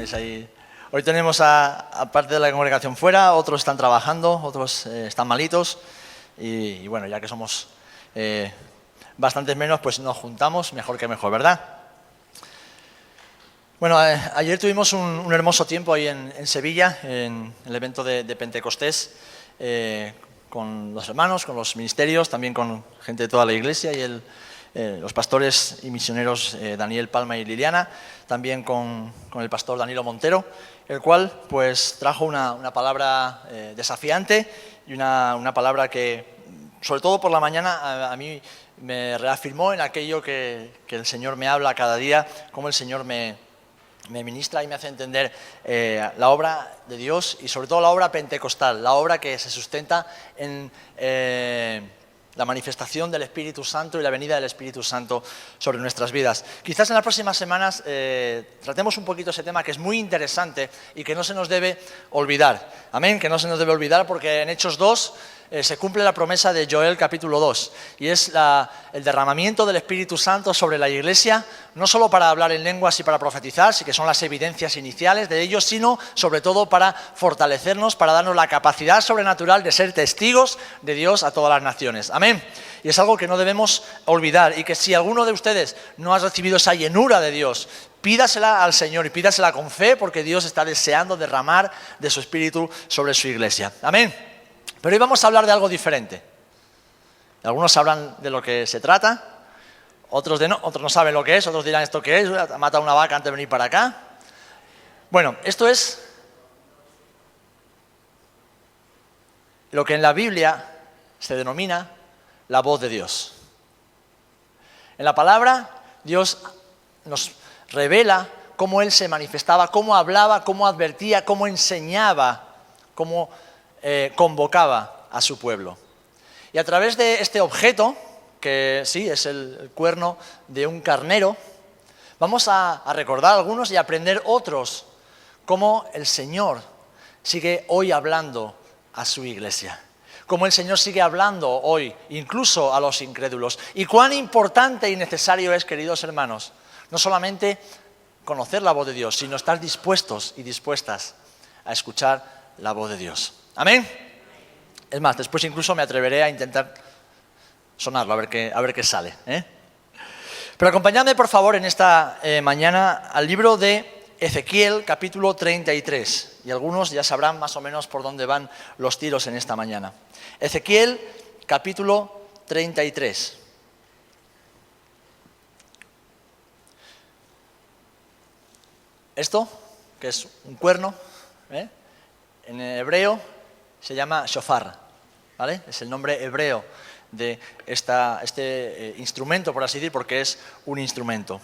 ¿Veis ahí? Hoy tenemos a parte de la congregación fuera, otros están trabajando, otros están malitos y bueno, ya que somos bastantes menos, pues nos juntamos, mejor que mejor, ¿verdad? Bueno, ayer tuvimos un hermoso tiempo ahí en Sevilla, en el evento de Pentecostés, con los hermanos, con los ministerios, también con gente de toda la iglesia y los pastores y misioneros Daniel Palma y Liliana, también con el pastor Danilo Montero, el cual pues trajo una palabra desafiante y una palabra que, sobre todo por la mañana, a mí me reafirmó en aquello que el Señor me habla cada día, cómo el Señor me ministra y me hace entender la obra de Dios y sobre todo la obra pentecostal, la obra que se sustenta en la manifestación del Espíritu Santo y la venida del Espíritu Santo sobre nuestras vidas. Quizás en las próximas semanas tratemos un poquito ese tema que es muy interesante y que no se nos debe olvidar. Amén, que no se nos debe olvidar porque en Hechos 2 se cumple la promesa de Joel capítulo 2 y es el derramamiento del Espíritu Santo sobre la Iglesia, no solo para hablar en lenguas y para profetizar, sí que son las evidencias iniciales de ello, sino sobre todo para fortalecernos, para darnos la capacidad sobrenatural de ser testigos de Dios a todas las naciones. Amén. Y es algo que no debemos olvidar y que si alguno de ustedes no ha recibido esa llenura de Dios, pídasela al Señor y pídasela con fe porque Dios está deseando derramar de su Espíritu sobre su Iglesia. Amén. Pero hoy vamos a hablar de algo diferente. Algunos hablan de lo que se trata, otros no saben lo que es, otros dirán esto qué es, mata una vaca antes de venir para acá. Bueno, esto es lo que en la Biblia se denomina la voz de Dios. En la palabra, Dios nos revela cómo Él se manifestaba, cómo hablaba, cómo advertía, cómo enseñaba, cómo convocaba a su pueblo. Y a través de este objeto, que sí, es el cuerno de un carnero, vamos a recordar algunos y aprender otros, cómo el Señor sigue hoy hablando a su iglesia, cómo el Señor sigue hablando hoy, incluso a los incrédulos, y cuán importante y necesario es, queridos hermanos, no solamente conocer la voz de Dios, sino estar dispuestos y dispuestas a escuchar la voz de Dios. ¿Amén? Es más, después incluso me atreveré a intentar sonarlo, a ver qué sale. Pero acompañadme, por favor, en esta mañana al libro de Ezequiel, capítulo 33. Y algunos ya sabrán más o menos por dónde van los tiros en esta mañana. Ezequiel, capítulo 33. Esto, que es un cuerno, en hebreo se llama shofar, ¿vale? Es el nombre hebreo de este instrumento, por así decir, porque es un instrumento.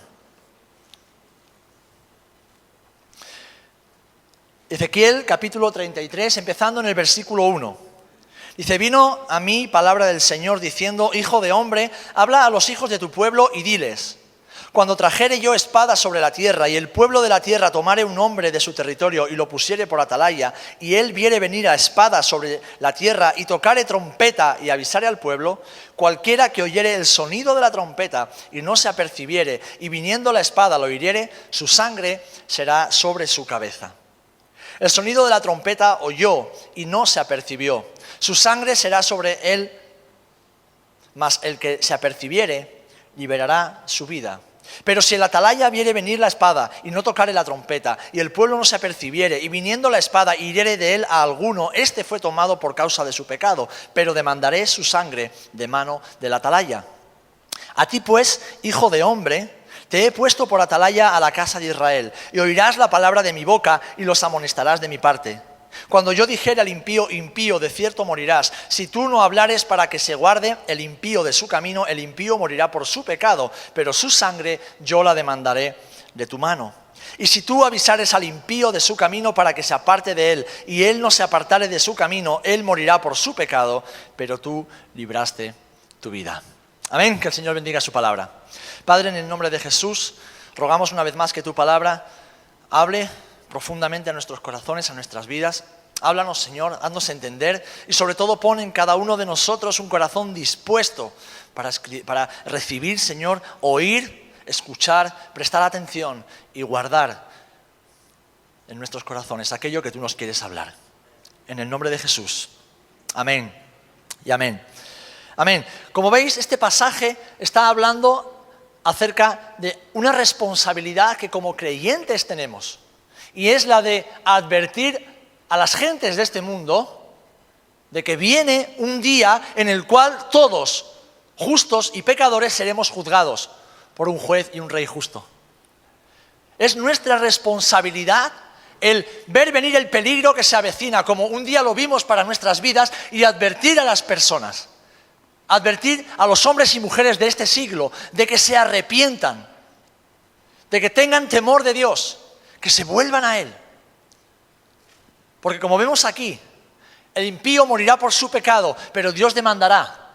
Ezequiel, capítulo 33, empezando en el versículo 1. Dice, vino a mí palabra del Señor diciendo, hijo de hombre, habla a los hijos de tu pueblo y diles, cuando trajere yo espada sobre la tierra y el pueblo de la tierra tomare un hombre de su territorio y lo pusiere por atalaya y él viere venir a espada sobre la tierra y tocare trompeta y avisare al pueblo, cualquiera que oyere el sonido de la trompeta y no se apercibiere y viniendo la espada lo hiriere, su sangre será sobre su cabeza. El sonido de la trompeta oyó y no se apercibió, su sangre será sobre él, mas el que se apercibiere liberará su vida. Pero si el atalaya viere venir la espada y no tocare la trompeta, y el pueblo no se apercibiere, y viniendo la espada hiriere de él a alguno, este fue tomado por causa de su pecado, pero demandaré su sangre de mano del atalaya. A ti pues, hijo de hombre, te he puesto por atalaya a la casa de Israel, y oirás la palabra de mi boca y los amonestarás de mi parte. Cuando yo dijere al impío, impío, de cierto morirás, si tú no hablares para que se guarde el impío de su camino, el impío morirá por su pecado, pero su sangre yo la demandaré de tu mano. Y si tú avisares al impío de su camino para que se aparte de él, y él no se apartare de su camino, él morirá por su pecado, pero tú libraste tu vida. Amén, que el Señor bendiga su palabra. Padre, en el nombre de Jesús, rogamos una vez más que tu palabra hable profundamente a nuestros corazones, a nuestras vidas. Háblanos, Señor, haznos entender y sobre todo pon en cada uno de nosotros un corazón dispuesto para recibir, Señor, oír, escuchar, prestar atención y guardar en nuestros corazones aquello que tú nos quieres hablar. En el nombre de Jesús. Amén y amén. Amén. Como veis, este pasaje está hablando acerca de una responsabilidad que como creyentes tenemos. Y es la de advertir a las gentes de este mundo de que viene un día en el cual todos, justos y pecadores, seremos juzgados por un juez y un rey justo. Es nuestra responsabilidad el ver venir el peligro que se avecina, como un día lo vimos para nuestras vidas, y advertir a las personas, advertir a los hombres y mujeres de este siglo de que se arrepientan, de que tengan temor de Dios, que se vuelvan a Él. Porque como vemos aquí, el impío morirá por su pecado, pero Dios demandará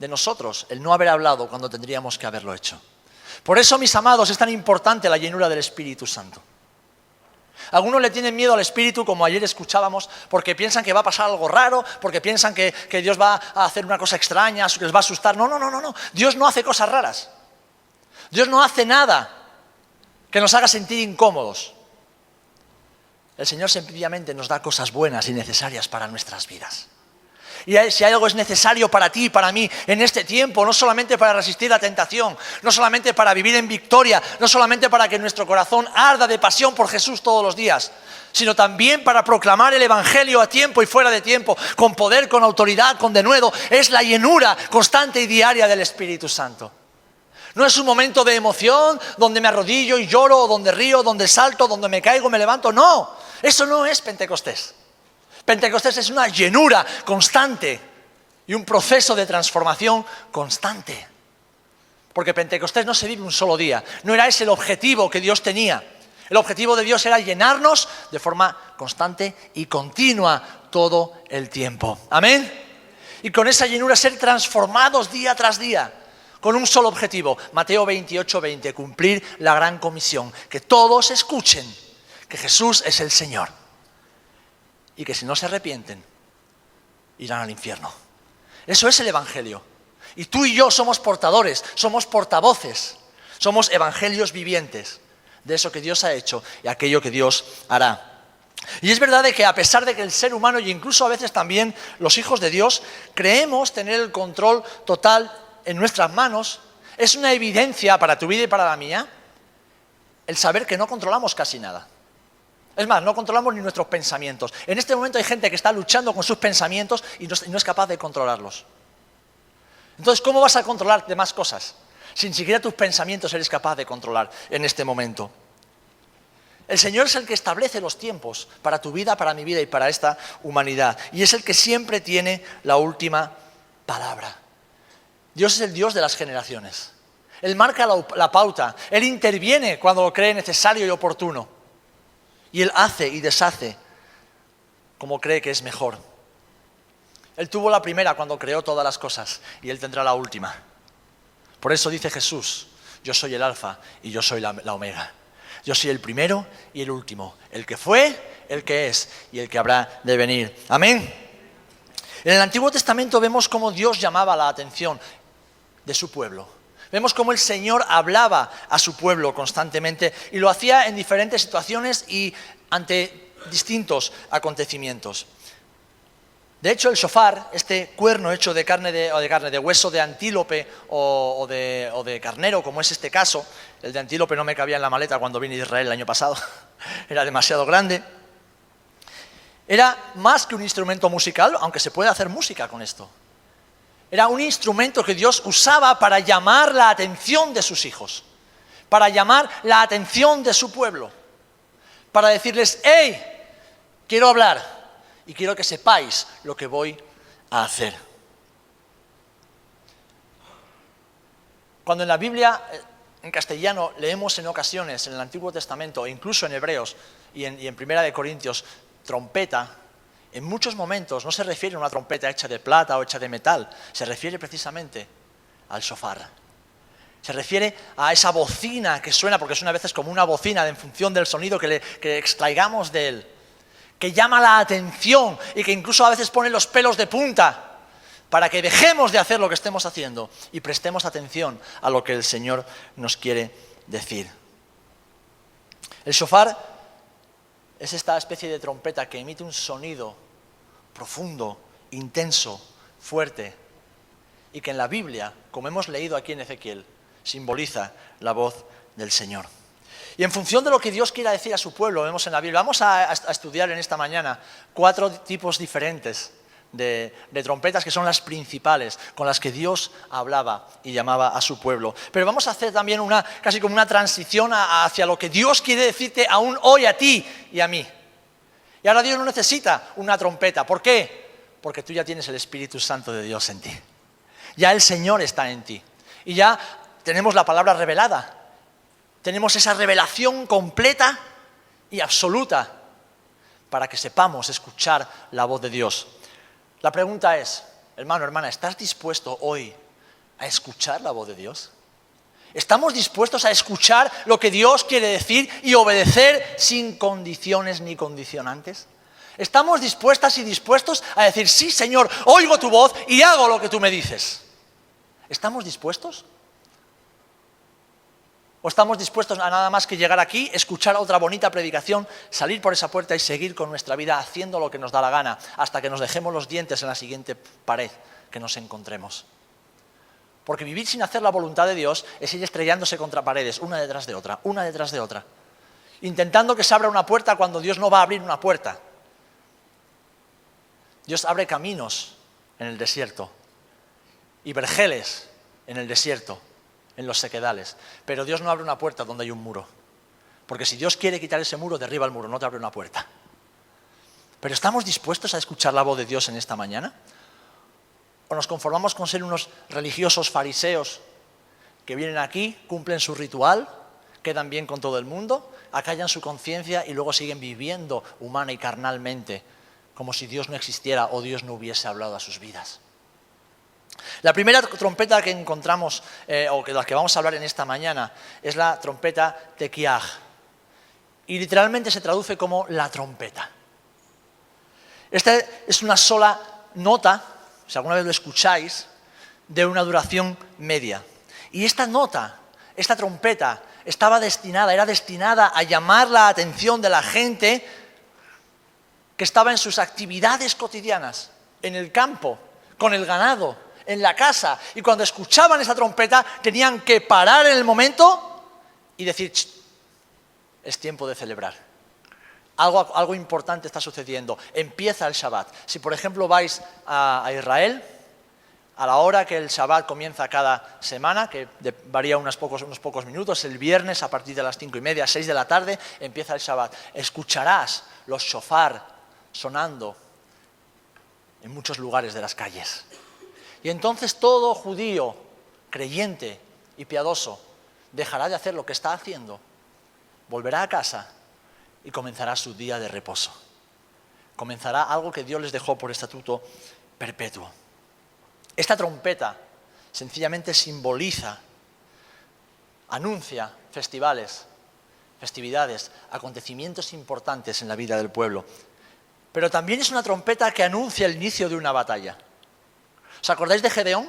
de nosotros el no haber hablado cuando tendríamos que haberlo hecho. Por eso, mis amados, es tan importante la llenura del Espíritu Santo. Algunos le tienen miedo al Espíritu, como ayer escuchábamos, porque piensan que va a pasar algo raro, porque piensan que Dios va a hacer una cosa extraña, que les va a asustar. No. Dios no hace cosas raras. Dios no hace nada que nos haga sentir incómodos. El Señor sencillamente nos da cosas buenas y necesarias para nuestras vidas. Y si algo es necesario para ti y para mí en este tiempo, no solamente para resistir la tentación, no solamente para vivir en victoria, no solamente para que nuestro corazón arda de pasión por Jesús todos los días, sino también para proclamar el Evangelio a tiempo y fuera de tiempo, con poder, con autoridad, con denuedo, es la llenura constante y diaria del Espíritu Santo. No es un momento de emoción donde me arrodillo y lloro, o donde río, donde salto, donde me caigo, me levanto. No, eso no es Pentecostés. Pentecostés es una llenura constante y un proceso de transformación constante. Porque Pentecostés no se vive un solo día. No era ese el objetivo que Dios tenía. El objetivo de Dios era llenarnos de forma constante y continua todo el tiempo. Amén. Y con esa llenura ser transformados día tras día. Con un solo objetivo. Mateo 28:20. Cumplir la gran comisión. Que todos escuchen que Jesús es el Señor. Y que si no se arrepienten, irán al infierno. Eso es el Evangelio. Y tú y yo somos portadores, somos portavoces, somos evangelios vivientes de eso que Dios ha hecho y aquello que Dios hará. Y es verdad de que a pesar de que el ser humano, y incluso a veces también los hijos de Dios, creemos tener el control total en nuestras manos, es una evidencia para tu vida y para la mía, el saber que no controlamos casi nada. Es más, no controlamos ni nuestros pensamientos. En este momento hay gente que está luchando con sus pensamientos y no es capaz de controlarlos. Entonces, ¿cómo vas a controlar demás cosas? Si ni siquiera tus pensamientos eres capaz de controlar en este momento. El Señor es el que establece los tiempos para tu vida, para mi vida y para esta humanidad. Y es el que siempre tiene la última palabra. Dios es el Dios de las generaciones. Él marca la pauta. Él interviene cuando lo cree necesario y oportuno. Y Él hace y deshace como cree que es mejor. Él tuvo la primera cuando creó todas las cosas y Él tendrá la última. Por eso dice Jesús, yo soy el alfa y yo soy la omega. Yo soy el primero y el último, el que fue, el que es y el que habrá de venir. Amén. En el Antiguo Testamento vemos cómo Dios llamaba la atención de su pueblo. Vemos cómo el Señor hablaba a su pueblo constantemente y lo hacía en diferentes situaciones y ante distintos acontecimientos. De hecho, el shofar, este cuerno hecho de carne de hueso de antílope o de carnero, como es este caso, el de antílope no me cabía en la maleta cuando vine a Israel el año pasado, era demasiado grande. Era más que un instrumento musical, aunque se puede hacer música con esto. Era un instrumento que Dios usaba para llamar la atención de sus hijos, para llamar la atención de su pueblo, para decirles, ¡hey! Quiero hablar y quiero que sepáis lo que voy a hacer. Cuando en la Biblia, en castellano, leemos en ocasiones, en el Antiguo Testamento, e incluso en Hebreos y en Primera de Corintios, trompeta, en muchos momentos no se refiere a una trompeta hecha de plata o hecha de metal, se refiere precisamente al shofar. Se refiere a esa bocina que suena, porque suena a veces como una bocina en función del sonido que extraigamos de él, que llama la atención y que incluso a veces pone los pelos de punta para que dejemos de hacer lo que estemos haciendo y prestemos atención a lo que el Señor nos quiere decir. El shofar es esta especie de trompeta que emite un sonido profundo, intenso, fuerte, y que en la Biblia, como hemos leído aquí en Ezequiel, simboliza la voz del Señor. Y en función de lo que Dios quiera decir a su pueblo, vemos en la Biblia, vamos a estudiar en esta mañana 4 tipos diferentes de trompetas que son las principales con las que Dios hablaba y llamaba a su pueblo. Pero vamos a hacer también casi como una transición hacia lo que Dios quiere decirte aún hoy a ti y a mí. Y ahora Dios no necesita una trompeta. ¿Por qué? Porque tú ya tienes el Espíritu Santo de Dios en ti. Ya el Señor está en ti. Y ya tenemos la palabra revelada. Tenemos esa revelación completa y absoluta para que sepamos escuchar la voz de Dios. La pregunta es, hermano, hermana, ¿estás dispuesto hoy a escuchar la voz de Dios? ¿Estamos dispuestos a escuchar lo que Dios quiere decir y obedecer sin condiciones ni condicionantes? ¿Estamos dispuestas y dispuestos a decir, sí, Señor, oigo tu voz y hago lo que tú me dices? ¿Estamos dispuestos? ¿O estamos dispuestos a nada más que llegar aquí, escuchar otra bonita predicación, salir por esa puerta y seguir con nuestra vida haciendo lo que nos da la gana, hasta que nos dejemos los dientes en la siguiente pared que nos encontremos? Porque vivir sin hacer la voluntad de Dios es ir estrellándose contra paredes, una detrás de otra, intentando que se abra una puerta cuando Dios no va a abrir una puerta. Dios abre caminos en el desierto y vergeles en el desierto, en los sequedales. Pero Dios no abre una puerta donde hay un muro. Porque si Dios quiere quitar ese muro, derriba el muro, no te abre una puerta. ¿Pero estamos dispuestos a escuchar la voz de Dios en esta mañana? ¿O nos conformamos con ser unos religiosos fariseos que vienen aquí, cumplen su ritual, quedan bien con todo el mundo, acallan su conciencia y luego siguen viviendo humana y carnalmente, como si Dios no existiera o Dios no hubiese hablado a sus vidas? La primera trompeta que encontramos, o de la que vamos a hablar en esta mañana, es la trompeta tekiaj. Y literalmente se traduce como la trompeta. Esta es una sola nota, si alguna vez lo escucháis, de una duración media. Y esta nota, esta trompeta, era destinada a llamar la atención de la gente que estaba en sus actividades cotidianas, en el campo, con el ganado, en la casa, y cuando escuchaban esa trompeta tenían que parar en el momento y decir, es tiempo de celebrar. Algo importante está sucediendo, empieza el Shabbat. Si por ejemplo vais a Israel, a la hora que el Shabbat comienza cada semana, que varía unos pocos minutos, el viernes a partir de las 5:30, 6 de la tarde, empieza el Shabbat. Escucharás los shofar sonando en muchos lugares de las calles. Y entonces todo judío, creyente y piadoso, dejará de hacer lo que está haciendo, volverá a casa y comenzará su día de reposo. Comenzará algo que Dios les dejó por estatuto perpetuo. Esta trompeta sencillamente simboliza, anuncia festividades, acontecimientos importantes en la vida del pueblo. Pero también es una trompeta que anuncia el inicio de una batalla. ¿Os acordáis de Gedeón?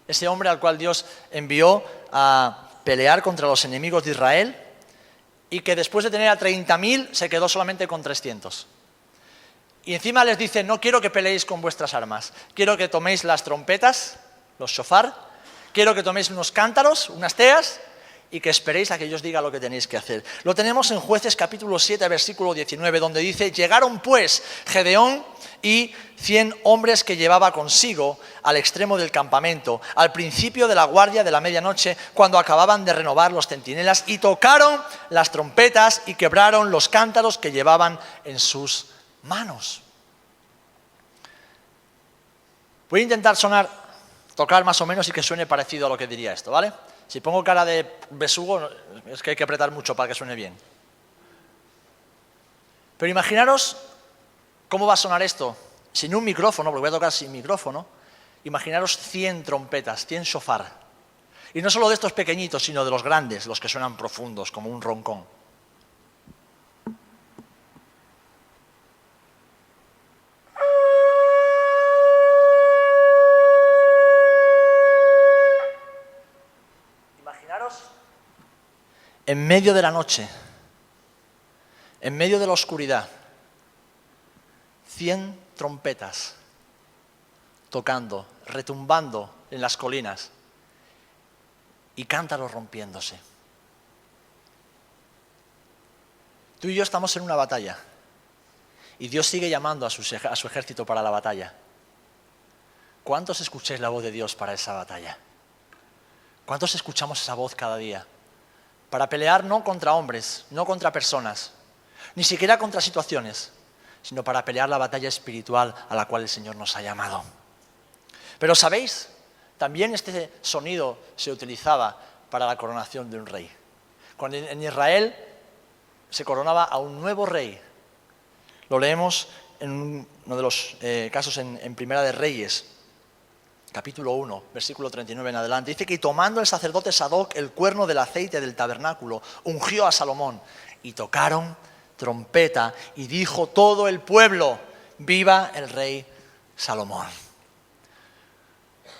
Ese hombre al cual Dios envió a pelear contra los enemigos de Israel y que después de tener a 30.000 se quedó solamente con 300. Y encima les dice, no quiero que peleéis con vuestras armas, quiero que toméis las trompetas, los shofar, quiero que toméis unos cántaros, unas teas, y que esperéis a que yo os diga lo que tenéis que hacer. Lo tenemos en Jueces capítulo 7, versículo 19, donde dice, llegaron pues Gedeón y 100 hombres que llevaba consigo al extremo del campamento, al principio de la guardia de la medianoche, cuando acababan de renovar los centinelas, y tocaron las trompetas y quebraron los cántaros que llevaban en sus manos. Voy a intentar tocar más o menos y que suene parecido a lo que diría esto, ¿vale? Si pongo cara de besugo, es que hay que apretar mucho para que suene bien. Pero imaginaros cómo va a sonar esto sin un micrófono, porque voy a tocar sin micrófono. Imaginaros 100 trompetas, 100 shofar. Y no solo de estos pequeñitos, sino de los grandes, los que suenan profundos, como un roncón. En medio de la noche, En medio de la oscuridad, 100 trompetas tocando, retumbando en las colinas y cántaros rompiéndose. Tú y yo estamos en una batalla y Dios sigue llamando a su ejército para la batalla. ¿Cuántos escucháis la voz de Dios para esa batalla? ¿Cuántos escuchamos esa voz cada día? Para pelear no contra hombres, no contra personas, ni siquiera contra situaciones, sino para pelear la batalla espiritual a la cual el Señor nos ha llamado. Pero ¿sabéis? También este sonido se utilizaba para la coronación de un rey. Cuando en Israel se coronaba a un nuevo rey. Lo leemos en uno de los casos en Primera de Reyes, capítulo 1, versículo 39 en adelante. Dice que tomando el sacerdote Sadoc el cuerno del aceite del tabernáculo, ungió a Salomón y tocaron trompeta y dijo todo el pueblo, viva el rey Salomón.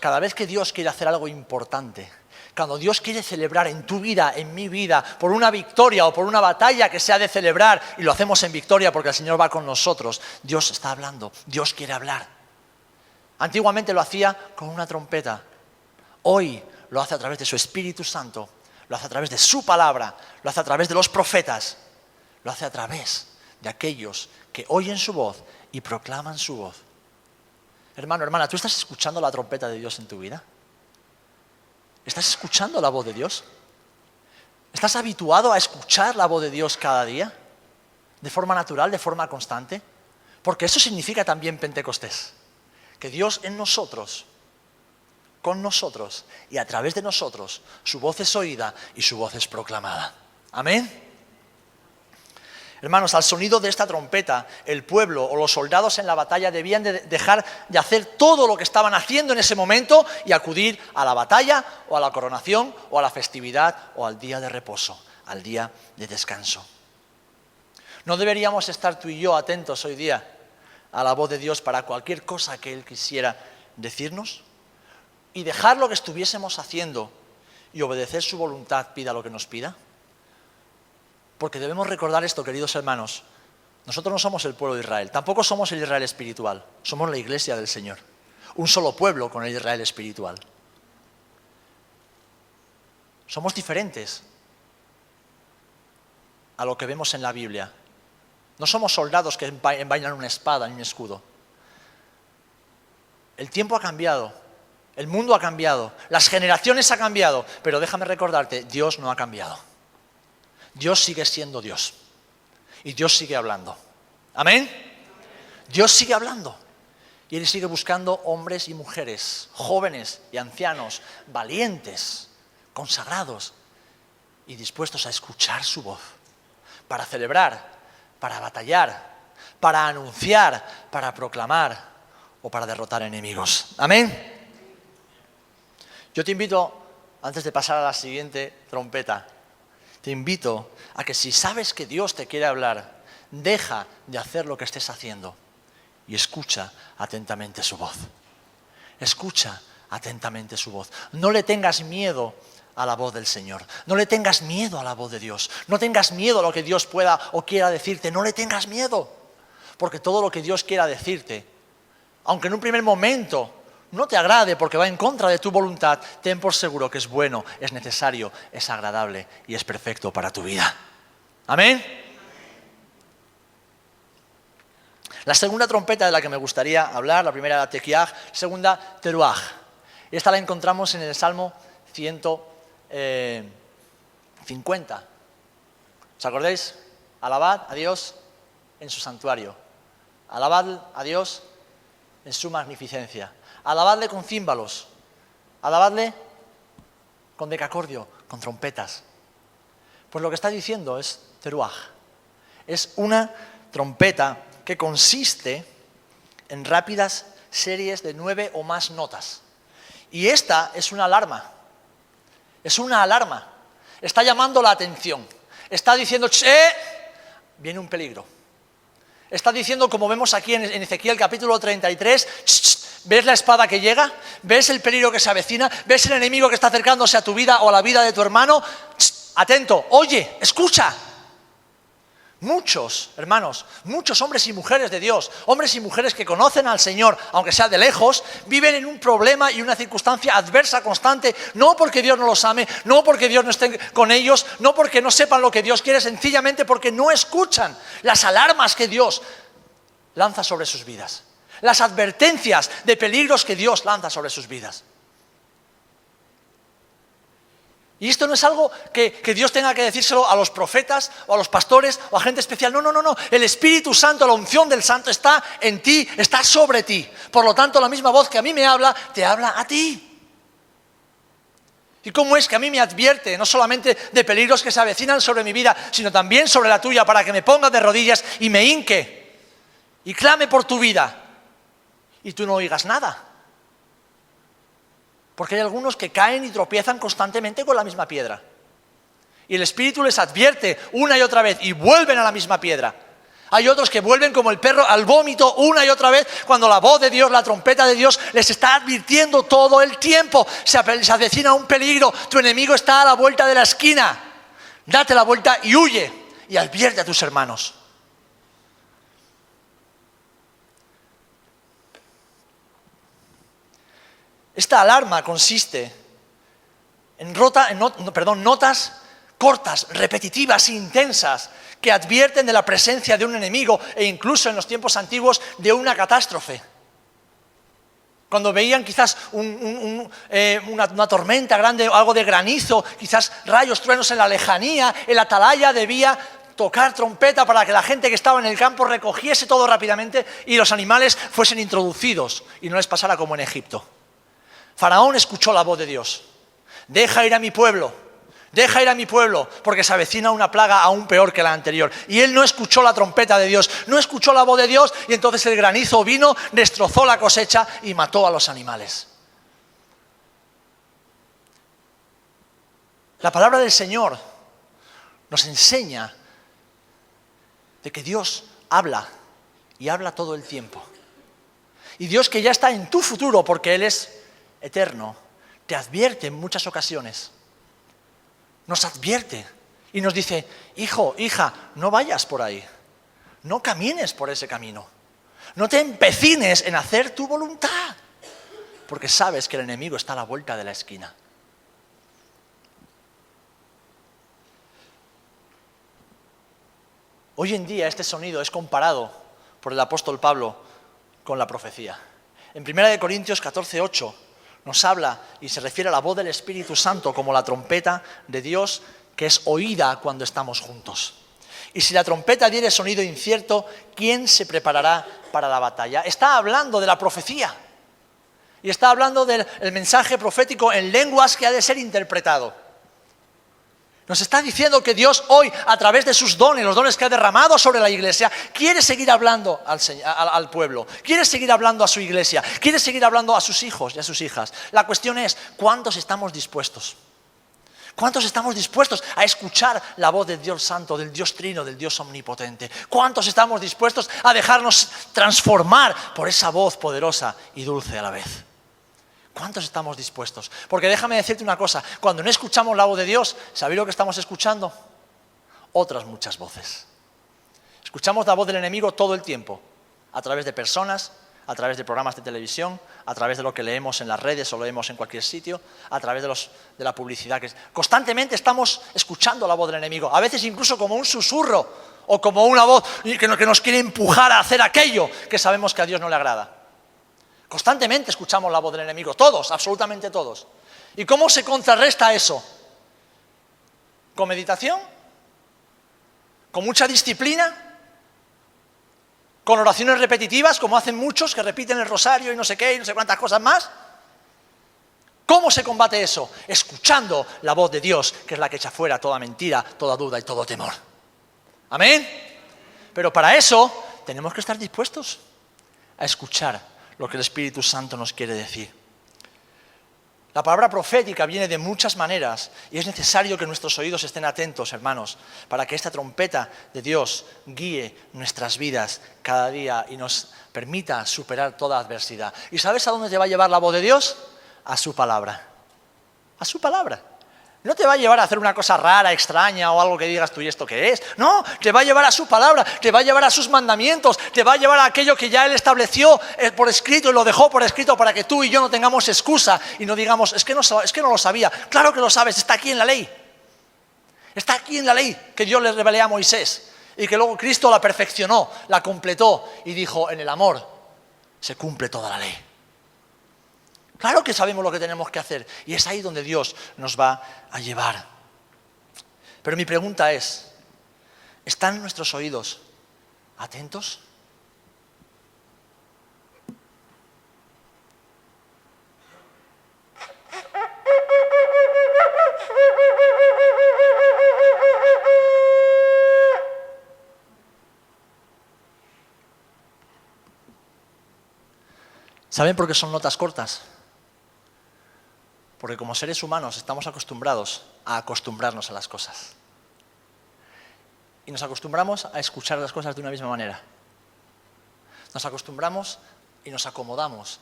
Cada vez que Dios quiere hacer algo importante, cuando Dios quiere celebrar en tu vida, en mi vida, por una victoria o por una batalla que se ha de celebrar, y lo hacemos en victoria porque el Señor va con nosotros, Dios está hablando, Dios quiere hablar. Antiguamente lo hacía con una trompeta, hoy lo hace a través de su Espíritu Santo, lo hace a través de su palabra, lo hace a través de los profetas, lo hace a través de aquellos que oyen su voz y proclaman su voz. Hermano, hermana, ¿tú estás escuchando la trompeta de Dios en tu vida? ¿Estás escuchando la voz de Dios? ¿Estás habituado a escuchar la voz de Dios cada día? ¿De forma natural, de forma constante? Porque eso significa también Pentecostés. Que Dios en nosotros, con nosotros y a través de nosotros, su voz es oída y su voz es proclamada. Amén. Hermanos, al sonido de esta trompeta, el pueblo o los soldados en la batalla debían de dejar de hacer todo lo que estaban haciendo en ese momento y acudir a la batalla o a la coronación o a la festividad o al día de reposo, al día de descanso. ¿No deberíamos estar tú y yo atentos hoy día a la voz de Dios para cualquier cosa que Él quisiera decirnos? Y dejar lo que estuviésemos haciendo y obedecer su voluntad, pida lo que nos pida. Porque debemos recordar esto, queridos hermanos. Nosotros no somos el pueblo de Israel, tampoco somos el Israel espiritual, somos la iglesia del Señor. Un solo pueblo con el Israel espiritual. Somos diferentes a lo que vemos en la Biblia. No somos soldados que envainan una espada ni un escudo. El tiempo ha cambiado, el mundo ha cambiado, las generaciones han cambiado, pero déjame recordarte, Dios no ha cambiado. Dios sigue siendo Dios y Dios sigue hablando. ¿Amén? Dios sigue hablando y Él sigue buscando hombres y mujeres, jóvenes y ancianos, valientes, consagrados y dispuestos a escuchar su voz para celebrar, para batallar, para anunciar, para proclamar o para derrotar enemigos. ¿Amén? Yo te invito, antes de pasar a la siguiente trompeta, te invito a que si sabes que Dios te quiere hablar, deja de hacer lo que estés haciendo y escucha atentamente su voz. Escucha atentamente su voz. No le tengas miedo a la voz del Señor. No le tengas miedo a la voz de Dios. No tengas miedo a lo que Dios pueda o quiera decirte. No le tengas miedo. Porque todo lo que Dios quiera decirte, aunque en un primer momento no te agrade porque va en contra de tu voluntad, ten por seguro que es bueno, es necesario, es agradable y es perfecto para tu vida. ¿Amén? La segunda trompeta de la que me gustaría hablar, la primera era Tekiaj, la segunda Teruaj. Y esta la encontramos en el Salmo 150. ¿Os acordáis? Alabad a Dios en su santuario. Alabad a Dios en su magnificencia. Alabadle con címbalos, alabadle con decacordio, con trompetas. Pues lo que está diciendo es teruaj. Es una trompeta que consiste en rápidas series de 9 o más notas. Y esta es una alarma. Es una alarma. Está llamando la atención. Está diciendo, viene un peligro. Está diciendo, como vemos aquí en Ezequiel capítulo 33, ¿ves la espada que llega? ¿Ves el peligro que se avecina? ¿Ves el enemigo que está acercándose a tu vida o a la vida de tu hermano? Atento, oye, escucha. Muchos, hermanos, muchos hombres y mujeres de Dios, hombres y mujeres que conocen al Señor, aunque sea de lejos, viven en un problema y una circunstancia adversa constante, no porque Dios no los ame, no porque Dios no esté con ellos, no porque no sepan lo que Dios quiere, sencillamente porque no escuchan las alarmas que Dios lanza sobre sus vidas, las advertencias de peligros que Dios lanza sobre sus vidas. Y esto no es algo que Dios tenga que decírselo a los profetas o a los pastores o a gente especial. No. El Espíritu Santo, la unción del Santo está en ti, está sobre ti. Por lo tanto, la misma voz que a mí me habla, te habla a ti. ¿Y cómo es que a mí me advierte no solamente de peligros que se avecinan sobre mi vida, sino también sobre la tuya, para que me ponga de rodillas y me hinque y clame por tu vida y tú no oigas nada? Porque hay algunos que caen y tropiezan constantemente con la misma piedra. Y el Espíritu les advierte una y otra vez y vuelven a la misma piedra. Hay otros que vuelven como el perro al vómito una y otra vez cuando la voz de Dios, la trompeta de Dios les está advirtiendo todo el tiempo. Se avecina un peligro, tu enemigo está a la vuelta de la esquina. Date la vuelta y huye y advierte a tus hermanos. Esta alarma consiste en notas cortas, repetitivas, intensas, que advierten de la presencia de un enemigo e incluso en los tiempos antiguos de una catástrofe. Cuando veían quizás una tormenta grande, algo de granizo, quizás rayos, truenos en la lejanía, el atalaya debía tocar trompeta para que la gente que estaba en el campo recogiese todo rápidamente y los animales fuesen introducidos y no les pasara como en Egipto. Faraón escuchó la voz de Dios. Deja ir a mi pueblo, porque se avecina una plaga aún peor que la anterior. Y él no escuchó la trompeta de Dios, no escuchó la voz de Dios, y entonces el granizo vino, destrozó la cosecha y mató a los animales. La palabra del Señor nos enseña de que Dios habla y habla todo el tiempo. Y Dios, que ya está en tu futuro porque Él es eterno, te advierte en muchas ocasiones. Nos advierte y nos dice: hijo, hija, no vayas por ahí, no camines por ese camino, no te empecines en hacer tu voluntad, porque sabes que el enemigo está a la vuelta de la esquina. Hoy en día este sonido es comparado por el apóstol Pablo con la profecía. En 1 Corintios 14:8 nos habla y se refiere a la voz del Espíritu Santo como la trompeta de Dios que es oída cuando estamos juntos. Y si la trompeta diere sonido incierto, ¿quién se preparará para la batalla? Está hablando de la profecía y está hablando del mensaje profético en lenguas que ha de ser interpretado. Nos está diciendo que Dios hoy, a través de sus dones, los dones que ha derramado sobre la iglesia, quiere seguir hablando al pueblo, quiere seguir hablando a su iglesia, quiere seguir hablando a sus hijos y a sus hijas. La cuestión es, ¿cuántos estamos dispuestos? ¿Cuántos estamos dispuestos a escuchar la voz del Dios Santo, del Dios Trino, del Dios Omnipotente? ¿Cuántos estamos dispuestos a dejarnos transformar por esa voz poderosa y dulce a la vez? ¿Cuántos estamos dispuestos? Porque déjame decirte una cosa, cuando no escuchamos la voz de Dios, ¿sabéis lo que estamos escuchando? Otras muchas voces. Escuchamos la voz del enemigo todo el tiempo, a través de personas, a través de programas de televisión, a través de lo que leemos en las redes o leemos en cualquier sitio, a través de la publicidad. Constantemente estamos escuchando la voz del enemigo, a veces incluso como un susurro o como una voz que nos quiere empujar a hacer aquello que sabemos que a Dios no le agrada. Constantemente escuchamos la voz del enemigo, todos, absolutamente todos. ¿Y cómo se contrarresta eso? ¿Con meditación? ¿Con mucha disciplina? ¿Con oraciones repetitivas, como hacen muchos que repiten el rosario y no sé qué y no sé cuántas cosas más? ¿Cómo se combate eso? Escuchando la voz de Dios, que es la que echa fuera toda mentira, toda duda y todo temor. ¿Amén? Pero para eso tenemos que estar dispuestos a escuchar lo que el Espíritu Santo nos quiere decir. La palabra profética viene de muchas maneras y es necesario que nuestros oídos estén atentos, hermanos, para que esta trompeta de Dios guíe nuestras vidas cada día y nos permita superar toda adversidad. ¿Y sabes a dónde te va a llevar la voz de Dios? A su palabra. A su palabra. No te va a llevar a hacer una cosa rara, extraña o algo que digas tú, ¿y esto qué es? No, te va a llevar a su palabra, te va a llevar a sus mandamientos, te va a llevar a aquello que ya Él estableció por escrito y lo dejó por escrito para que tú y yo no tengamos excusa y no digamos, es que no lo sabía. Claro que lo sabes, está aquí en la ley. Está aquí en la ley que Dios le reveló a Moisés y que luego Cristo la perfeccionó, la completó y dijo, en el amor se cumple toda la ley. Claro que sabemos lo que tenemos que hacer y es ahí donde Dios nos va a llevar. Pero mi pregunta es, ¿están nuestros oídos atentos? ¿Saben por qué son notas cortas? Porque como seres humanos estamos acostumbrados a acostumbrarnos a las cosas. Y nos acostumbramos a escuchar las cosas de una misma manera. Nos acostumbramos y nos acomodamos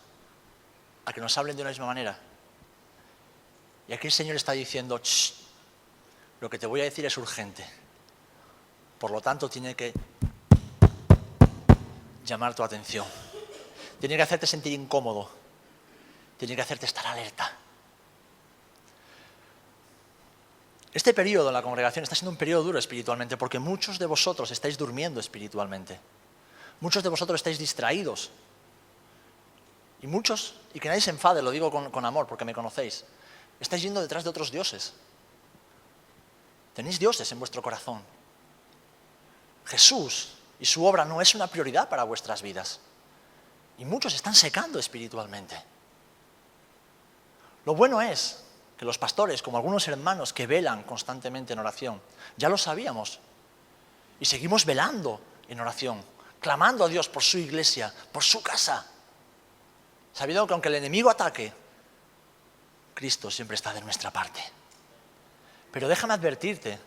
a que nos hablen de una misma manera. Y aquí el Señor está diciendo, lo que te voy a decir es urgente. Por lo tanto, tiene que llamar tu atención. Tiene que hacerte sentir incómodo. Tiene que hacerte estar alerta. Este periodo en la congregación está siendo un periodo duro espiritualmente porque muchos de vosotros estáis durmiendo espiritualmente. Muchos de vosotros estáis distraídos. Y muchos, y que nadie se enfade, lo digo con amor porque me conocéis, estáis yendo detrás de otros dioses. Tenéis dioses en vuestro corazón. Jesús y su obra no es una prioridad para vuestras vidas. Y muchos están secando espiritualmente. Lo bueno es que los pastores, como algunos hermanos que velan constantemente en oración, ya lo sabíamos. Y seguimos velando en oración, clamando a Dios por su iglesia, por su casa. Sabiendo que aunque el enemigo ataque, Cristo siempre está de nuestra parte. Pero déjame advertirte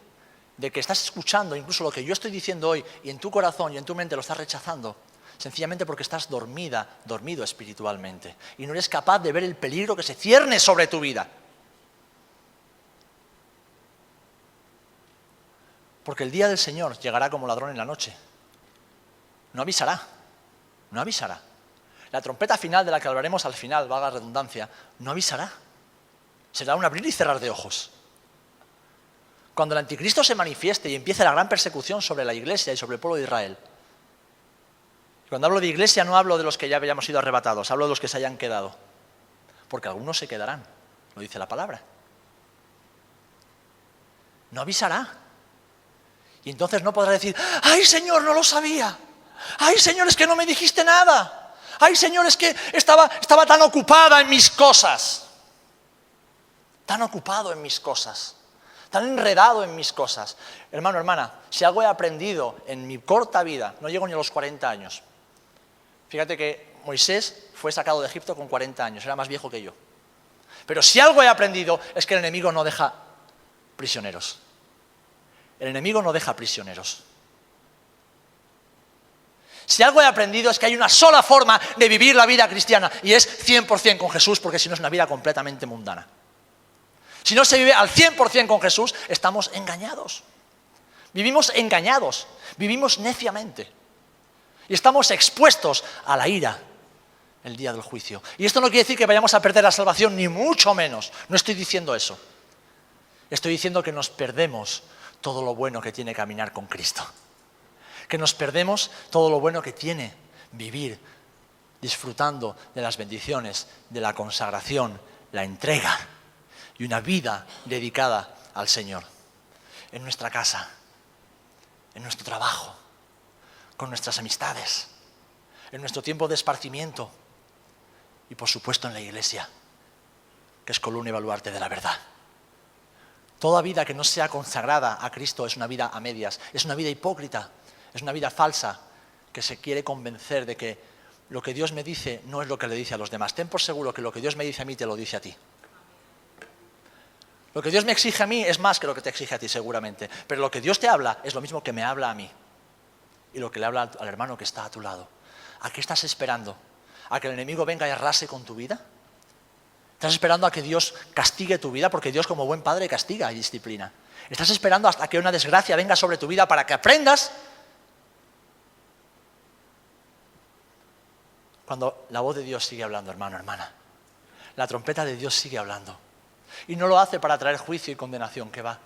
de que estás escuchando incluso lo que yo estoy diciendo hoy y en tu corazón y en tu mente lo estás rechazando, sencillamente porque estás dormido espiritualmente y no eres capaz de ver el peligro que se cierne sobre tu vida. Porque el día del Señor llegará como ladrón en la noche. No avisará. La trompeta final de la que hablaremos al final, valga la redundancia, no avisará. Será un abrir y cerrar de ojos. Cuando el anticristo se manifieste y empiece la gran persecución sobre la iglesia y sobre el pueblo de Israel. Cuando hablo de iglesia no hablo de los que ya hayamos sido arrebatados, hablo de los que se hayan quedado. Porque algunos se quedarán, lo dice la palabra. No avisará. Y entonces no podrá decir, ¡ay, Señor, no lo sabía! ¡Ay, Señor, es que no me dijiste nada! ¡Ay, Señor, es que estaba tan ocupada en mis cosas! Tan ocupado en mis cosas. Tan enredado en mis cosas. Hermano, hermana, si algo he aprendido en mi corta vida, no llego ni a los 40 años. Fíjate que Moisés fue sacado de Egipto con 40 años, era más viejo que yo. Pero si algo he aprendido es que el enemigo no deja prisioneros. El enemigo no deja prisioneros. Si algo he aprendido es que hay una sola forma de vivir la vida cristiana y es 100% con Jesús, porque si no es una vida completamente mundana. Si no se vive al 100% con Jesús, estamos engañados. Vivimos engañados, vivimos neciamente. Y estamos expuestos a la ira el día del juicio. Y esto no quiere decir que vayamos a perder la salvación, ni mucho menos. No estoy diciendo eso. Estoy diciendo que nos perdemos todo lo bueno que tiene caminar con Cristo. Que nos perdemos todo lo bueno que tiene vivir disfrutando de las bendiciones, de la consagración, la entrega y una vida dedicada al Señor. En nuestra casa, en nuestro trabajo, con nuestras amistades, en nuestro tiempo de esparcimiento y por supuesto en la iglesia, que es columna y baluarte de la verdad. Toda vida que no sea consagrada a Cristo es una vida a medias, es una vida hipócrita, es una vida falsa que se quiere convencer de que lo que Dios me dice no es lo que le dice a los demás. Ten por seguro que lo que Dios me dice a mí te lo dice a ti. Lo que Dios me exige a mí es más que lo que te exige a ti seguramente, pero lo que Dios te habla es lo mismo que me habla a mí y lo que le habla al hermano que está a tu lado. ¿A qué estás esperando? ¿A que el enemigo venga y arrase con tu vida? Estás esperando a que Dios castigue tu vida, porque Dios como buen padre castiga y disciplina. Estás esperando hasta que una desgracia venga sobre tu vida para que aprendas. Cuando la voz de Dios sigue hablando, hermano, hermana. La trompeta de Dios sigue hablando. Y no lo hace para traer juicio y condenación, que va.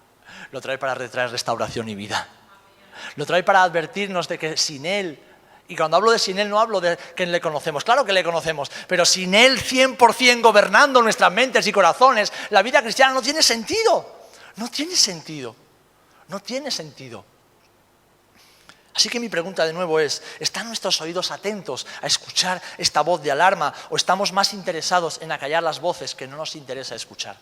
Lo trae para traer restauración y vida. Lo trae para advertirnos de que sin Él, y cuando hablo de sin Él no hablo de que le conocemos, claro que le conocemos, pero sin Él 100% gobernando nuestras mentes y corazones, la vida cristiana no tiene sentido. No tiene sentido. No tiene sentido. Así que mi pregunta de nuevo es, ¿están nuestros oídos atentos a escuchar esta voz de alarma o estamos más interesados en acallar las voces que no nos interesa escuchar?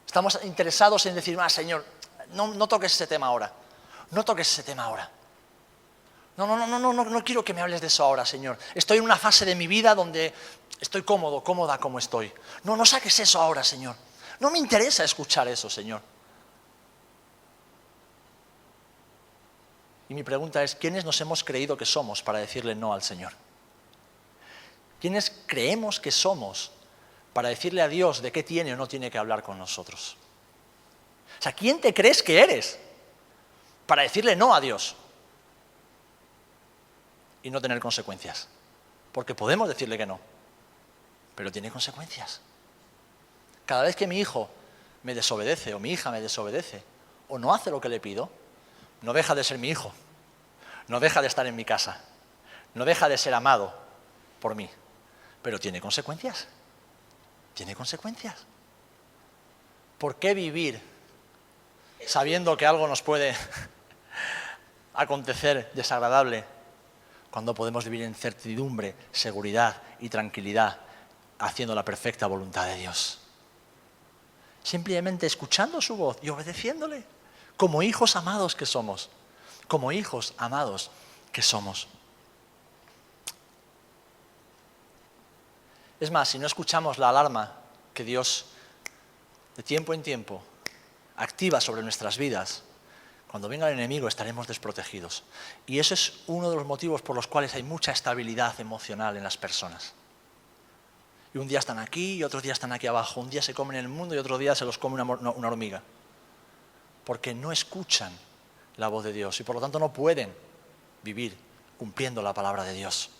Estamos interesados en decir, Señor, no toques ese tema ahora, no toques ese tema ahora. No quiero que me hables de eso ahora, Señor. Estoy en una fase de mi vida donde estoy cómoda como estoy. No saques eso ahora, Señor. No me interesa escuchar eso, Señor. Y mi pregunta es, ¿quiénes nos hemos creído que somos para decirle no al Señor? ¿Quiénes creemos que somos para decirle a Dios de qué tiene o no tiene que hablar con nosotros? O sea, ¿quién te crees que eres para decirle no a Dios y no tener consecuencias? Porque podemos decirle que no, pero tiene consecuencias. Cada vez que mi hijo me desobedece o mi hija me desobedece o no hace lo que le pido, no deja de ser mi hijo, no deja de estar en mi casa, no deja de ser amado por mí, pero tiene consecuencias. Tiene consecuencias. ¿Por qué vivir sabiendo que algo nos puede acontecer desagradable cuando podemos vivir en certidumbre, seguridad y tranquilidad haciendo la perfecta voluntad de Dios? Simplemente escuchando su voz y obedeciéndole, como hijos amados que somos, como hijos amados que somos. Es más, si no escuchamos la alarma que Dios de tiempo en tiempo activa sobre nuestras vidas, cuando venga el enemigo estaremos desprotegidos. Y eso es uno de los motivos por los cuales hay mucha estabilidad emocional en las personas. Y un día están aquí y otros días están aquí abajo. Un día se comen el mundo y otro día se los come una hormiga. Porque no escuchan la voz de Dios y por lo tanto no pueden vivir cumpliendo la palabra de Dios.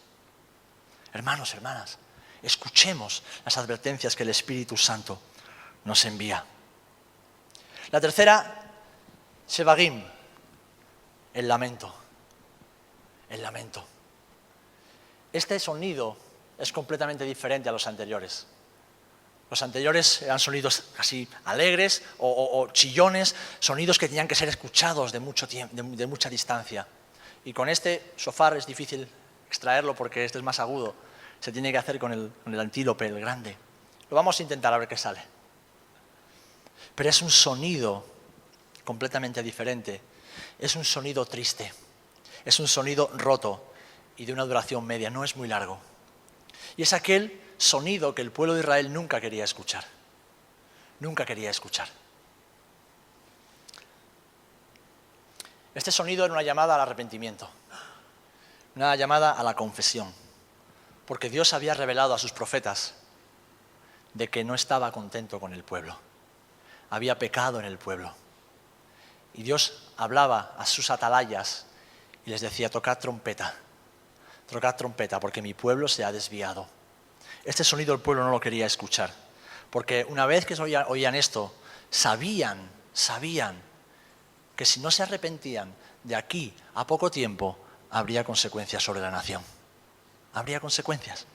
Hermanos, hermanas, escuchemos las advertencias que el Espíritu Santo nos envía. La tercera, Shebagim, el lamento. El lamento. Este sonido es completamente diferente a los anteriores. Los anteriores eran sonidos casi alegres o chillones, sonidos que tenían que ser escuchados de mucha distancia. Y con este shofar es difícil extraerlo porque este es más agudo. Se tiene que hacer con el antílope, el grande. Lo vamos a intentar a ver qué sale. Pero es un sonido completamente diferente. Es un sonido triste. Es un sonido roto y de una duración media. No es muy largo. Y es aquel sonido que el pueblo de Israel nunca quería escuchar. Nunca quería escuchar. Este sonido era una llamada al arrepentimiento. Una llamada a la confesión. Porque Dios había revelado a sus profetas de que no estaba contento con el pueblo. Había pecado en el pueblo. Y Dios hablaba a sus atalayas y les decía, tocad trompeta, porque mi pueblo se ha desviado. Este sonido el pueblo no lo quería escuchar, porque una vez que oían esto, sabían que si no se arrepentían de aquí a poco tiempo, habría consecuencias sobre la nación. Habría consecuencias.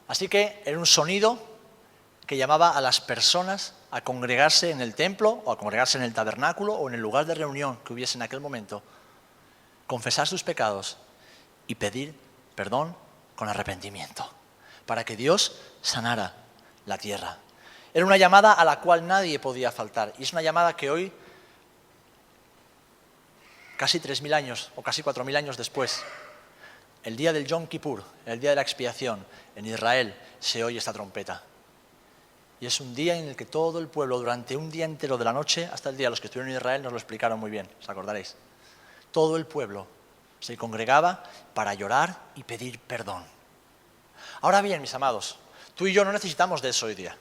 Así que era un sonido que llamaba a las personas a congregarse en el templo o a congregarse en el tabernáculo o en el lugar de reunión que hubiese en aquel momento, confesar sus pecados y pedir perdón con arrepentimiento para que Dios sanara la tierra. Era una llamada a la cual nadie podía faltar y es una llamada que hoy, casi 3.000 años o casi 4.000 años después, el día del Yom Kippur, el día de la expiación, en Israel se oye esta trompeta. Y es un día en el que todo el pueblo, durante un día entero de la noche hasta el día, los que estuvieron en Israel nos lo explicaron muy bien, os acordaréis. Todo el pueblo se congregaba para llorar y pedir perdón. Ahora bien, mis amados, tú y yo no necesitamos de eso hoy día.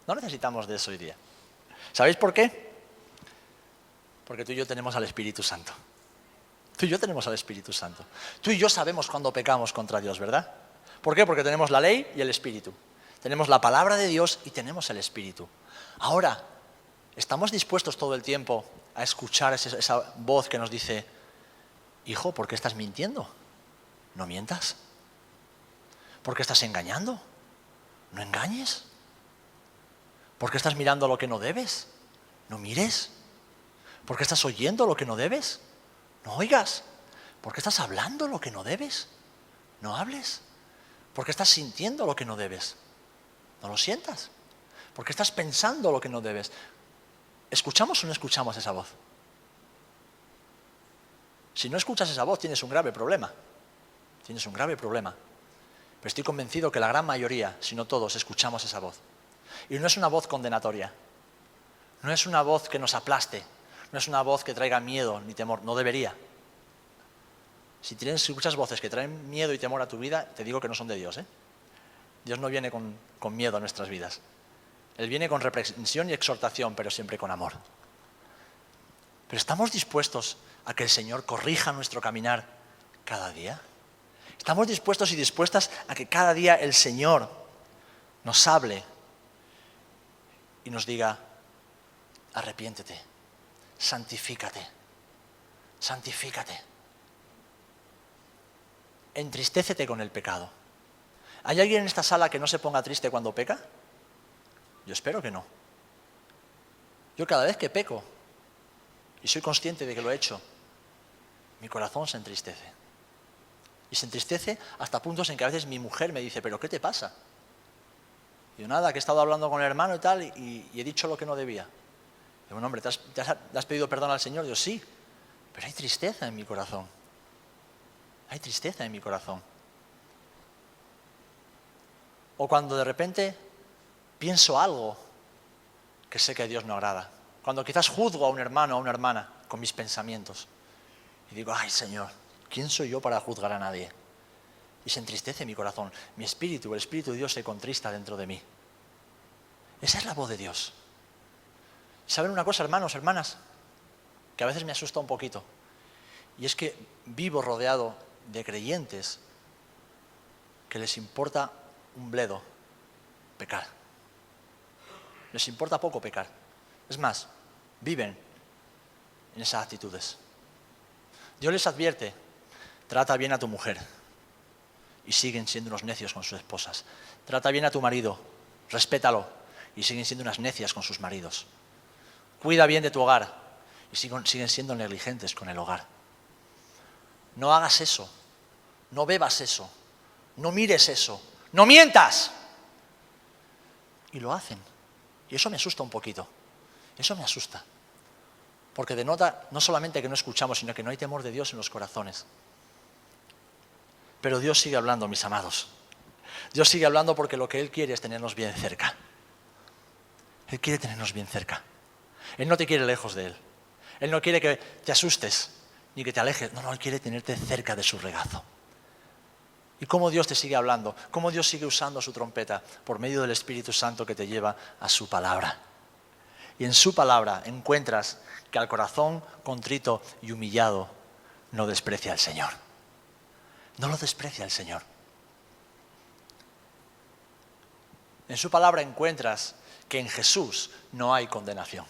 No necesitamos de eso hoy día. ¿Sabéis por qué? Porque tú y yo tenemos al Espíritu Santo. Tú y yo tenemos al Espíritu Santo. Tú y yo sabemos cuando pecamos contra Dios, ¿verdad? ¿Por qué? Porque tenemos la ley y el Espíritu. Tenemos la palabra de Dios y tenemos el Espíritu. Ahora, ¿estamos dispuestos todo el tiempo a escuchar esa voz que nos dice, hijo, ¿por qué estás mintiendo? No mientas. ¿Por qué estás engañando? No engañes. ¿Por qué estás mirando lo que no debes? No mires. ¿Por qué estás oyendo lo que no debes? No oigas. ¿Por qué estás hablando lo que no debes? No hables. ¿Por qué estás sintiendo lo que no debes? No lo sientas. ¿Por qué estás pensando lo que no debes? ¿Escuchamos o no escuchamos esa voz? Si no escuchas esa voz tienes un grave problema. Tienes un grave problema. Pero estoy convencido que la gran mayoría, si no todos, escuchamos esa voz. Y no es una voz condenatoria. No es una voz que nos aplaste. No es una voz que traiga miedo ni temor, no debería. Si tienes muchas voces que traen miedo y temor a tu vida, te digo que no son de Dios, ¿eh? Dios no viene con miedo a nuestras vidas. Él viene con reprensión y exhortación, pero siempre con amor. Pero ¿estamos dispuestos a que el Señor corrija nuestro caminar cada día? ¿Estamos dispuestos y dispuestas a que cada día el Señor nos hable y nos diga, arrepiéntete? Santifícate, santifícate. Entristécete con el pecado. ¿Hay alguien en esta sala que no se ponga triste cuando peca? Yo espero que no. Yo cada vez que peco, y soy consciente de que lo he hecho, mi corazón se entristece. Y se entristece hasta puntos en que a veces mi mujer me dice, ¿pero qué te pasa? Y yo, nada, que he estado hablando con el hermano y tal, y he dicho lo que no debía. Digo, hombre, ¿te has pedido perdón al Señor? Yo, sí, pero hay tristeza en mi corazón. Hay tristeza en mi corazón. O cuando de repente pienso algo que sé que a Dios no agrada. Cuando quizás juzgo a un hermano o a una hermana con mis pensamientos. Y digo, ay Señor, ¿quién soy yo para juzgar a nadie? Y se entristece mi corazón. Mi espíritu, el Espíritu de Dios se contrista dentro de mí. Esa es la voz de Dios. ¿Saben una cosa, hermanos, hermanas? Que a veces me asusta un poquito. Y es que vivo rodeado de creyentes que les importa un bledo pecar. Les importa poco pecar. Es más, viven en esas actitudes. Dios les advierte, trata bien a tu mujer. Y siguen siendo unos necios con sus esposas. Trata bien a tu marido, respétalo. Y siguen siendo unas necias con sus maridos. Cuida bien de tu hogar y siguen siendo negligentes con el hogar. No hagas eso, no bebas eso, no mires eso, no mientas. Y lo hacen. Y eso me asusta un poquito. Eso me asusta. Porque denota no solamente que no escuchamos, sino que no hay temor de Dios en los corazones. Pero Dios sigue hablando, mis amados. Dios sigue hablando porque lo que Él quiere es tenernos bien cerca. Él quiere tenernos bien cerca. Él no te quiere lejos de Él. Él no quiere que te asustes ni que te alejes. No, Él quiere tenerte cerca de su regazo. ¿Y cómo Dios te sigue hablando? ¿Cómo Dios sigue usando su trompeta? Por medio del Espíritu Santo que te lleva a su palabra. Y en su palabra encuentras que al corazón contrito y humillado no desprecia al Señor. No lo desprecia el Señor. En su palabra encuentras que en Jesús no hay condenación.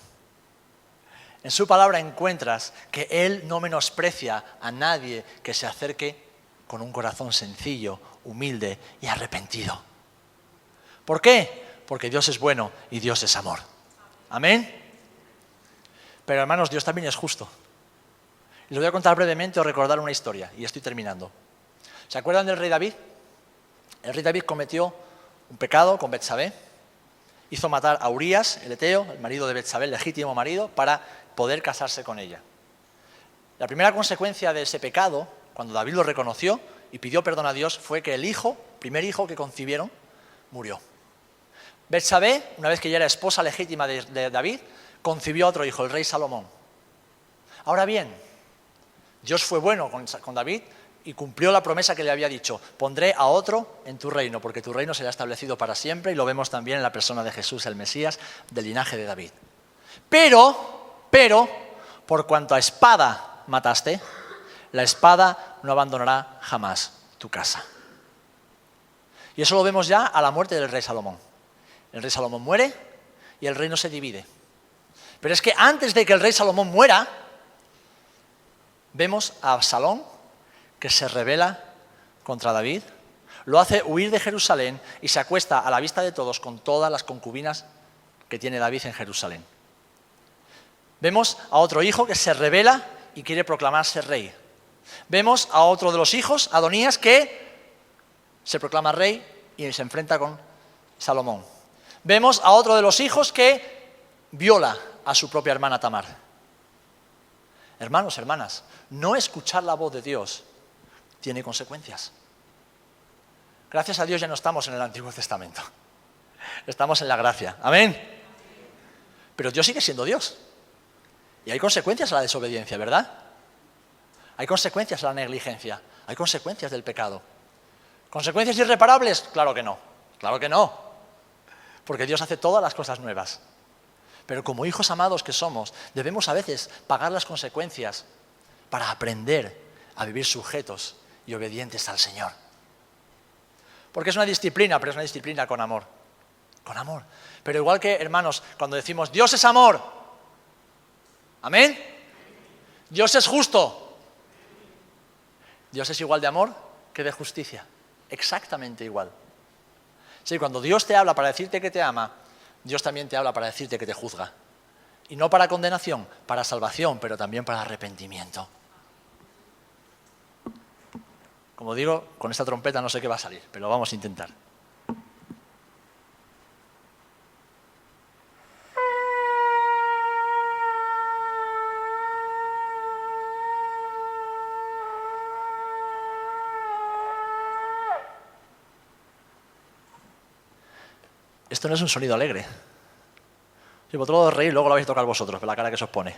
En su palabra encuentras que Él no menosprecia a nadie que se acerque con un corazón sencillo, humilde y arrepentido. ¿Por qué? Porque Dios es bueno y Dios es amor. ¿Amén? Pero hermanos, Dios también es justo. Y les voy a contar brevemente o recordar una historia, y estoy terminando. ¿Se acuerdan del rey David? El rey David cometió un pecado con Betsabé. Hizo matar a Urías, el heteo, el marido de Betsabé, el legítimo marido, para poder casarse con ella. La primera consecuencia de ese pecado, cuando David lo reconoció y pidió perdón a Dios, fue que el primer hijo que concibieron, murió. Betsabé, una vez que ya era esposa legítima de David, concibió a otro hijo, el rey Salomón. Ahora bien, Dios fue bueno con David y cumplió la promesa que le había dicho: pondré a otro en tu reino, porque tu reino será establecido para siempre, y lo vemos también en la persona de Jesús, el Mesías, del linaje de David. Pero, por cuanto a espada mataste, la espada no abandonará jamás tu casa. Y eso lo vemos ya a la muerte del rey Salomón. El rey Salomón muere y el reino se divide. Pero es que antes de que el rey Salomón muera, vemos a Absalón, que se rebela contra David, lo hace huir de Jerusalén y se acuesta a la vista de todos con todas las concubinas que tiene David en Jerusalén. Vemos a otro hijo que se rebela y quiere proclamarse rey. Vemos a otro de los hijos, Adonías, que se proclama rey y se enfrenta con Salomón. Vemos a otro de los hijos que viola a su propia hermana Tamar. Hermanos, hermanas, no escuchar la voz de Dios tiene consecuencias. Gracias a Dios ya no estamos en el Antiguo Testamento. Estamos en la gracia. Amén. Pero Dios sigue siendo Dios. Y hay consecuencias a la desobediencia, ¿verdad? Hay consecuencias a la negligencia. Hay consecuencias del pecado. ¿Consecuencias irreparables? Claro que no. Claro que no. Porque Dios hace todas las cosas nuevas. Pero como hijos amados que somos, debemos a veces pagar las consecuencias para aprender a vivir sujetos y obedientes al Señor. Porque es una disciplina, pero es una disciplina con amor. Con amor. Pero igual que, hermanos, cuando decimos Dios es amor, ¿amén? Dios es justo. Dios es igual de amor que de justicia. Exactamente igual. Sí, cuando Dios te habla para decirte que te ama, Dios también te habla para decirte que te juzga. Y no para condenación, para salvación, pero también para arrepentimiento. Como digo, con esta trompeta no sé qué va a salir, pero lo vamos a intentar. Esto no es un sonido alegre. Si vosotros reír, luego lo vais a tocar vosotros, por la cara que se os pone.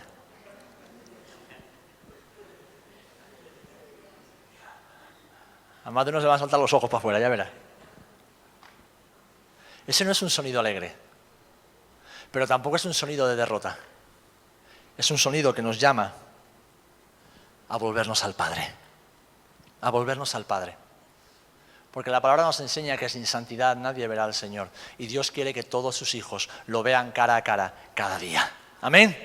A más de uno se van a saltar los ojos para afuera, ya verás. Ese no es un sonido alegre, pero tampoco es un sonido de derrota. Es un sonido que nos llama a volvernos al Padre. A volvernos al Padre. Porque la palabra nos enseña que sin santidad nadie verá al Señor. Y Dios quiere que todos sus hijos lo vean cara a cara cada día. Amén.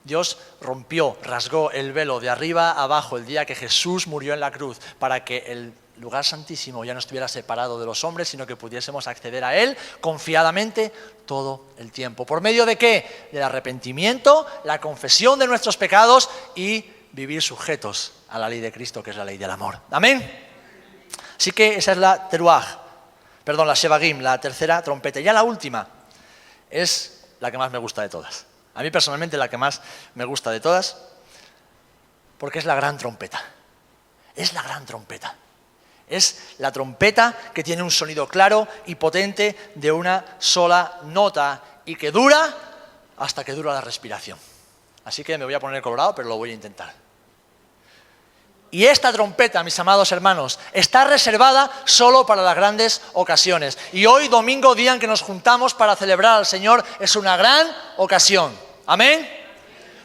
Dios rompió, rasgó el velo de arriba a abajo el día que Jesús murió en la cruz para que el lugar santísimo ya no estuviera separado de los hombres, sino que pudiésemos acceder a Él confiadamente todo el tiempo. ¿Por medio de qué? Del arrepentimiento, la confesión de nuestros pecados y vivir sujetos a la ley de Cristo, que es la ley del amor. Amén. Así que esa es la la Shevagim, la tercera trompeta. Y ya la última es la que más me gusta de todas. A mí personalmente la que más me gusta de todas, porque es la gran trompeta. Es la gran trompeta. Es la trompeta que tiene un sonido claro y potente de una sola nota y que dura hasta que dura la respiración. Así que me voy a poner colorado, pero lo voy a intentar. Y esta trompeta, mis amados hermanos, está reservada solo para las grandes ocasiones. Y hoy, domingo, día en que nos juntamos para celebrar al Señor, es una gran ocasión. ¿Amén?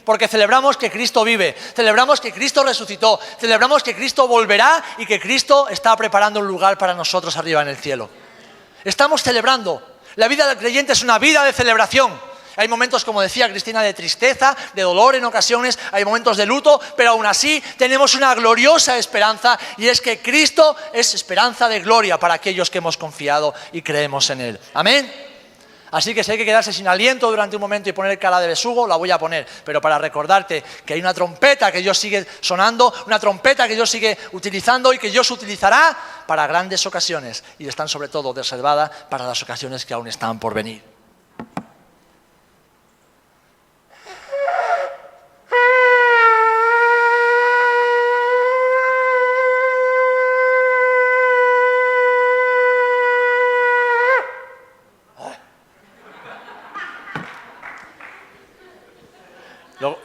Porque celebramos que Cristo vive, celebramos que Cristo resucitó, celebramos que Cristo volverá y que Cristo está preparando un lugar para nosotros arriba en el cielo. Estamos celebrando. La vida del creyente es una vida de celebración. Hay momentos, como decía Cristina, de tristeza, de dolor en ocasiones, hay momentos de luto, pero aún así tenemos una gloriosa esperanza y es que Cristo es esperanza de gloria para aquellos que hemos confiado y creemos en Él. ¿Amén? Así que si hay que quedarse sin aliento durante un momento y poner cara de besugo, la voy a poner, pero para recordarte que hay una trompeta que Dios sigue sonando, una trompeta que Dios sigue utilizando y que Dios utilizará para grandes ocasiones y están sobre todo reservadas para las ocasiones que aún están por venir.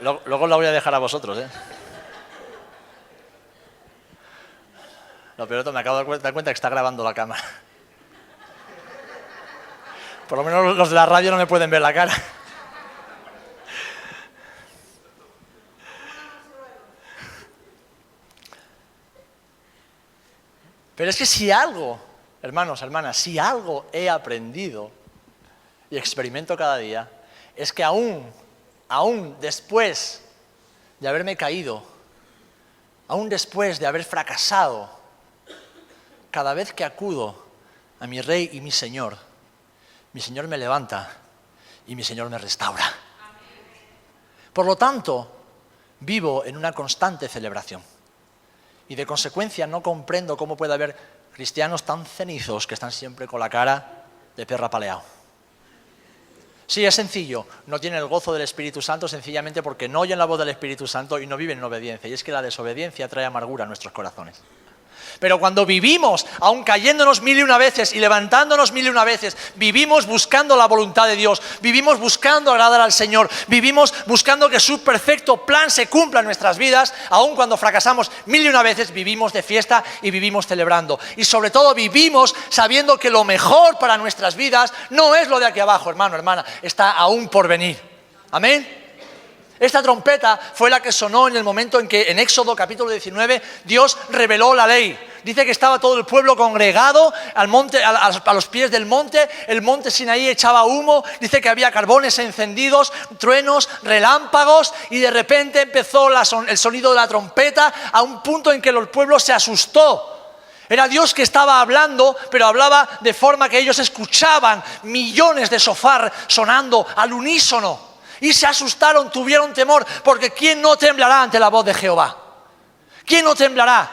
Luego la voy a dejar a vosotros, ¿eh? Lo peor, me acabo de dar cuenta que está grabando la cámara. Por lo menos los de la radio no me pueden ver la cara. Pero es que si algo, hermanos, hermanas, si algo he aprendido y experimento cada día, es que aún después de haberme caído, aún después de haber fracasado, cada vez que acudo a mi Rey y mi Señor me levanta y mi Señor me restaura. Por lo tanto, vivo en una constante celebración. Y de consecuencia no comprendo cómo puede haber cristianos tan cenizos que están siempre con la cara de perro apaleado. Sí, es sencillo, no tienen el gozo del Espíritu Santo sencillamente porque no oyen la voz del Espíritu Santo y no viven en obediencia. Y es que la desobediencia trae amargura a nuestros corazones. Pero cuando vivimos, aun cayéndonos 1001 veces y levantándonos 1001 veces, vivimos buscando la voluntad de Dios, vivimos buscando agradar al Señor, vivimos buscando que su perfecto plan se cumpla en nuestras vidas, aun cuando fracasamos 1001 veces, vivimos de fiesta y vivimos celebrando. Y sobre todo vivimos sabiendo que lo mejor para nuestras vidas no es lo de aquí abajo, hermano, hermana, está aún por venir. Amén. Esta trompeta fue la que sonó en el momento en que en Éxodo capítulo 19 Dios reveló la ley. Dice que estaba todo el pueblo congregado al monte, a los pies del monte. El monte Sinaí echaba humo. Dice que había carbones encendidos, truenos, relámpagos. Y de repente empezó el sonido de la trompeta a un punto en que el pueblo se asustó. Era Dios que estaba hablando, pero hablaba de forma que ellos escuchaban millones de shofar sonando al unísono. Y se asustaron, tuvieron temor, porque ¿quién no temblará ante la voz de Jehová? ¿Quién no temblará?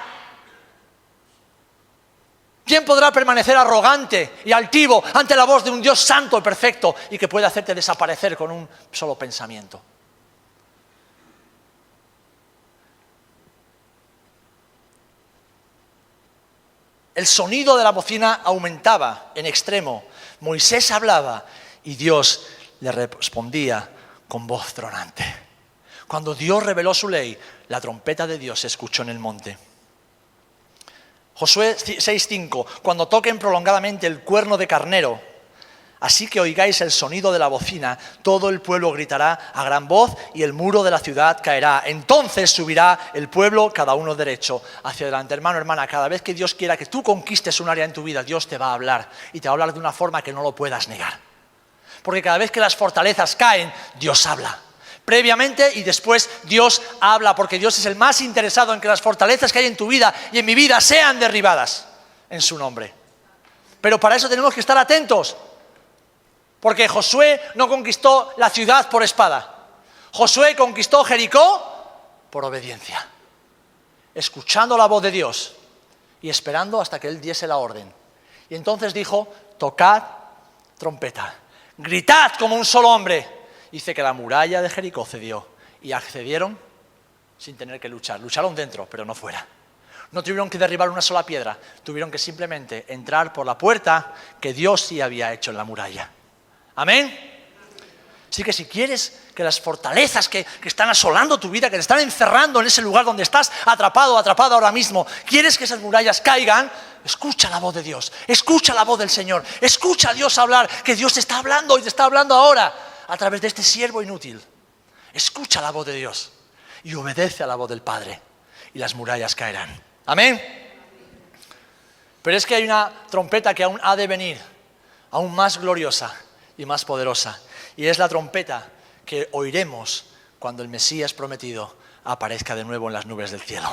¿Quién podrá permanecer arrogante y altivo ante la voz de un Dios santo y perfecto y que puede hacerte desaparecer con un solo pensamiento? El sonido de la bocina aumentaba en extremo. Moisés hablaba y Dios le respondía con voz tronante. Cuando Dios reveló su ley, la trompeta de Dios se escuchó en el monte. Josué 6:5, cuando toquen prolongadamente el cuerno de carnero, así que oigáis el sonido de la bocina, todo el pueblo gritará a gran voz y el muro de la ciudad caerá. Entonces subirá el pueblo, cada uno derecho, hacia adelante. Hermano, hermana, cada vez que Dios quiera que tú conquistes un área en tu vida, Dios te va a hablar y te va a hablar de una forma que no lo puedas negar. Porque cada vez que las fortalezas caen, Dios habla. Previamente y después Dios habla, porque Dios es el más interesado en que las fortalezas que hay en tu vida y en mi vida sean derribadas en su nombre. Pero para eso tenemos que estar atentos, porque Josué no conquistó la ciudad por espada. Josué conquistó Jericó por obediencia, escuchando la voz de Dios y esperando hasta que Él diese la orden. Y entonces dijo, tocad trompeta. Gritad como un solo hombre. Dice que la muralla de Jericó cedió y accedieron sin tener que luchar. Lucharon dentro, pero no fuera. No tuvieron que derribar una sola piedra, tuvieron que simplemente entrar por la puerta que Dios sí había hecho en la muralla. Amén. Así que si quieres que las fortalezas que están asolando tu vida, que te están encerrando en ese lugar donde estás atrapado o atrapada ahora mismo, quieres que esas murallas caigan, escucha la voz de Dios, escucha la voz del Señor, escucha a Dios hablar, que Dios te está hablando y te está hablando ahora a través de este siervo inútil. Escucha la voz de Dios y obedece a la voz del Padre y las murallas caerán. Amén. Pero es que hay una trompeta que aún ha de venir, aún más gloriosa y más poderosa. Y es la trompeta que oiremos cuando el Mesías prometido aparezca de nuevo en las nubes del cielo.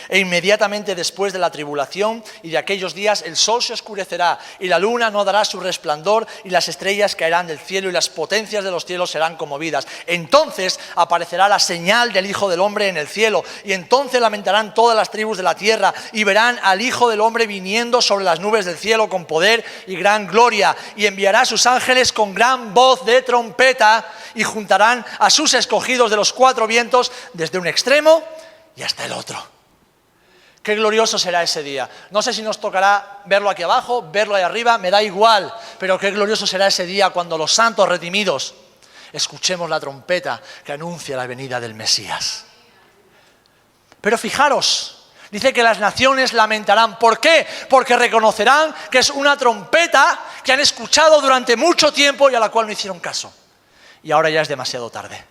E inmediatamente después de la tribulación y de aquellos días el sol se oscurecerá y la luna no dará su resplandor y las estrellas caerán del cielo y las potencias de los cielos serán conmovidas. Entonces aparecerá la señal del Hijo del Hombre en el cielo y entonces lamentarán todas las tribus de la tierra y verán al Hijo del Hombre viniendo sobre las nubes del cielo con poder y gran gloria y enviará a sus ángeles con gran voz de trompeta y juntarán a sus escogidos de los cuatro vientos desde un extremo y hasta el otro. Qué glorioso será ese día. No sé si nos tocará verlo aquí abajo, verlo ahí arriba, me da igual. Pero qué glorioso será ese día cuando los santos redimidos escuchemos la trompeta que anuncia la venida del Mesías. Pero fijaros, Dice que las naciones lamentarán. ¿Por qué? Porque reconocerán que es una trompeta que han escuchado durante mucho tiempo y a la cual no hicieron caso. Y ahora ya es demasiado tarde.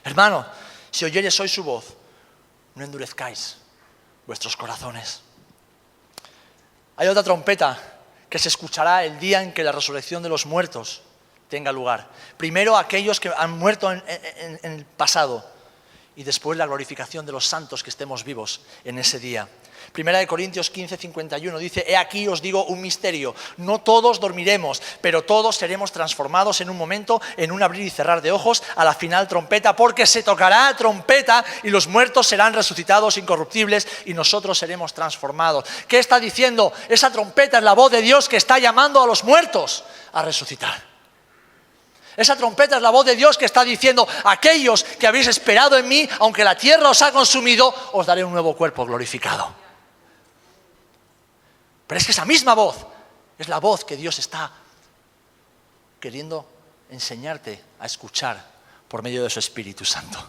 Hermano, si oyeres hoy su voz, no endurezcáis vuestros corazones. Hay otra trompeta que se escuchará el día en que la resurrección de los muertos tenga lugar. Primero aquellos que han muerto en el pasado y después la glorificación de los santos que estemos vivos en ese día. Primera de Corintios 15:51 dice: he aquí os digo un misterio, no todos dormiremos, pero todos seremos transformados en un momento, en un abrir y cerrar de ojos, a la final trompeta, porque se tocará trompeta y los muertos serán resucitados incorruptibles y nosotros seremos transformados. ¿Qué está diciendo? Esa trompeta es la voz de Dios que está llamando a los muertos a resucitar. Esa trompeta es la voz de Dios que está diciendo: aquellos que habéis esperado en mí, aunque la tierra os ha consumido, os daré un nuevo cuerpo glorificado. Pero es que esa misma voz es la voz que Dios está queriendo enseñarte a escuchar por medio de su Espíritu Santo.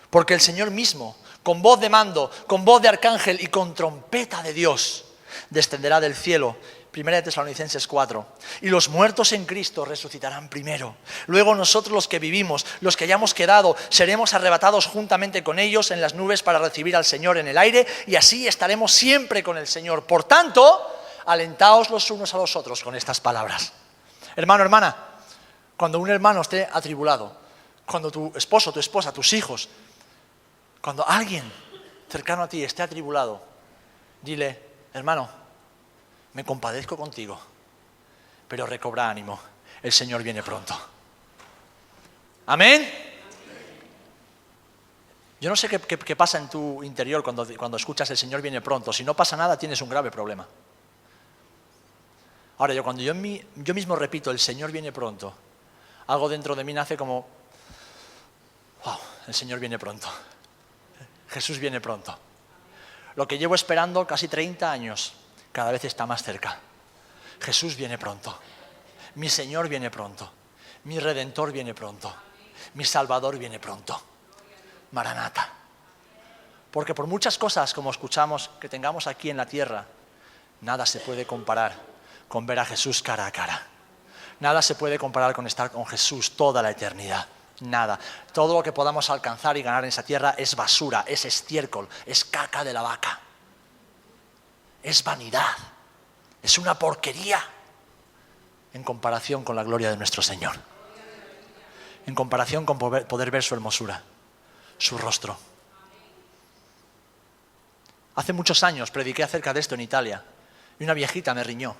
Porque el Señor mismo, con voz de mando, con voz de arcángel y con trompeta de Dios, descenderá del cielo. 1 Tesalonicenses 4. Y los muertos en Cristo resucitarán primero. Luego nosotros, los que vivimos, los que hayamos quedado, seremos arrebatados juntamente con ellos en las nubes para recibir al Señor en el aire, y así estaremos siempre con el Señor. Por tanto, alentaos los unos a los otros con estas palabras. Hermano, hermana, cuando un hermano esté atribulado, cuando tu esposo, tu esposa, tus hijos, cuando alguien cercano a ti esté atribulado, dile: hermano, me compadezco contigo, pero recobra ánimo, el Señor viene pronto. ¿Amén? Yo no sé qué pasa en tu interior cuando escuchas el Señor viene pronto. Si no pasa nada, tienes un grave problema. Ahora, cuando yo mismo repito el Señor viene pronto, algo dentro de mí nace como: wow, el Señor viene pronto, Jesús viene pronto. Lo que llevo esperando casi 30 años cada vez está más cerca. Jesús viene pronto. Mi Señor viene pronto. Mi Redentor viene pronto. Mi Salvador viene pronto. Maranata. Porque por muchas cosas, como escuchamos, que tengamos aquí en la tierra, nada se puede comparar con ver a Jesús cara a cara. Nada se puede comparar con estar con Jesús toda la eternidad. Nada. Todo lo que podamos alcanzar y ganar en esa tierra es basura, es estiércol, es caca de la vaca. Es vanidad, es una porquería en comparación con la gloria de nuestro Señor, en comparación con poder ver su hermosura, su rostro. Hace muchos años prediqué acerca de esto en Italia y una viejita me riñó.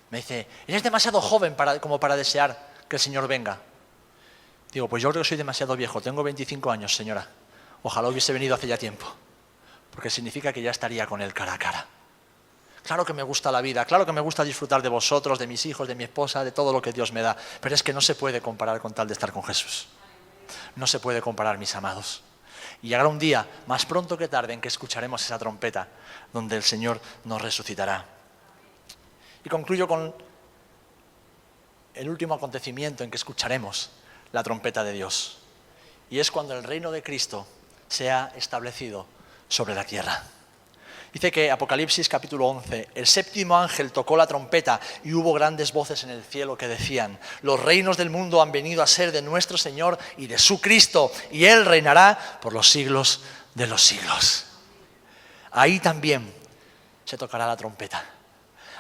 Me dice: eres demasiado joven como para desear que el Señor venga. Digo: pues yo creo que soy demasiado viejo, tengo 25 años, señora. Ojalá hubiese venido hace ya tiempo, porque significa que ya estaría con Él cara a cara. Claro que me gusta la vida, claro que me gusta disfrutar de vosotros, de mis hijos, de mi esposa, de todo lo que Dios me da, pero es que no se puede comparar con tal de estar con Jesús. No se puede comparar, mis amados. Y llegará un día, más pronto que tarde, en que escucharemos esa trompeta, donde el Señor nos resucitará. Y concluyo con el último acontecimiento en que escucharemos la trompeta de Dios. Y es cuando el reino de Cristo sea establecido sobre la tierra. Dice que Apocalipsis capítulo 11, el séptimo ángel tocó la trompeta y hubo grandes voces en el cielo que decían: los reinos del mundo han venido a ser de nuestro Señor y de su Cristo, y Él reinará por los siglos de los siglos. Ahí también se tocará la trompeta.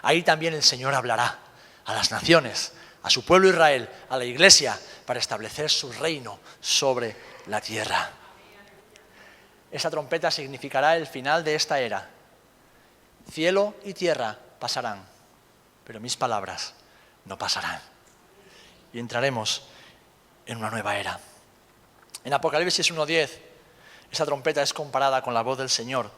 Ahí también el Señor hablará a las naciones, a su pueblo Israel, a la iglesia, para establecer su reino sobre la tierra. Esa trompeta significará el final de esta era. Cielo y tierra pasarán, pero mis palabras no pasarán. Y entraremos en una nueva era. En Apocalipsis 1:10, esa trompeta es comparada con la voz del Señor